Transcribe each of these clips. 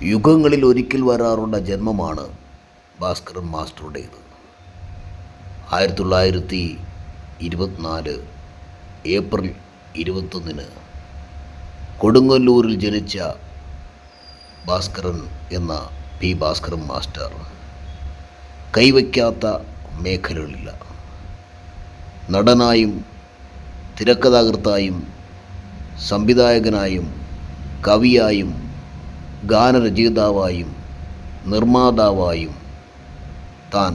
യുഗങ്ങളിൽ ഒരിക്കൽ വരാറുള്ള ജന്മമാണ് ഭാസ്കരൻ മാസ്റ്ററുടേത്. 1924 ഏപ്രിൽ 21 കൊടുങ്ങല്ലൂരിൽ ജനിച്ച ഭാസ്കരൻ എന്ന പി. ഭാസ്കരൻ മാസ്റ്റർ കൈവയ്ക്കാത്ത മേഖലകളില്ല. നടനായും തിരക്കഥാകൃത്തായും സംവിധായകനായും കവിയായും ഗാനരചയിതാവായും നിർമ്മാതാവായും താൻ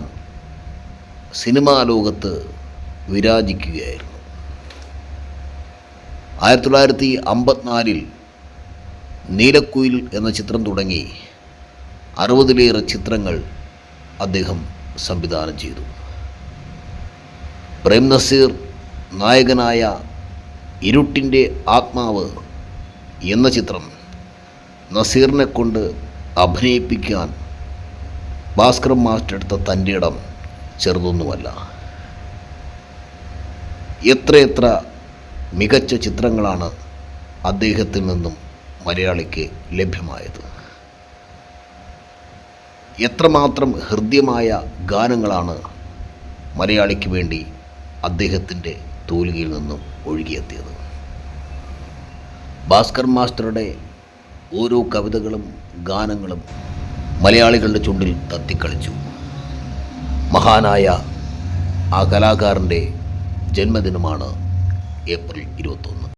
സിനിമാ ലോകത്ത് വിരാജിക്കുകയായിരുന്നു. 1954 നീലക്കുയിൽ എന്ന ചിത്രം തുടങ്ങി 60-ലേറെ ചിത്രങ്ങൾ അദ്ദേഹം സംവിധാനം ചെയ്തു. പ്രേം നസീർ നായകനായ ഇരുട്ടിൻ്റെ ആത്മാവ് എന്ന ചിത്രം നസീറിനെ കൊണ്ട് അഭിനയിപ്പിക്കാൻ ഭാസ്കരൻ മാസ്റ്റർ എടുത്ത തൻ്റെ ഇടം ചെറുതൊന്നുമല്ല. എത്രയെത്ര മികച്ച ചിത്രങ്ങളാണ് അദ്ദേഹത്തിൽ നിന്നും മലയാളിക്ക് ലഭ്യമായത്. എത്രമാത്രം ഹൃദ്യമായ ഗാനങ്ങളാണ് മലയാളിക്ക് വേണ്ടി അദ്ദേഹത്തിൻ്റെ തൂലികയിൽ നിന്നും ഒഴുകിയെത്തിയത്. ഭാസ്കരൻ മാസ്റ്ററുടെ ഓരോ കവിതകളും ഗാനങ്ങളും മലയാളികളുടെ ചുണ്ടിൽ തത്തിക്കളിച്ചു. മഹാനായ ആ കലാകാരൻ്റെ ജന്മദിനമാണ് ഏപ്രിൽ 21.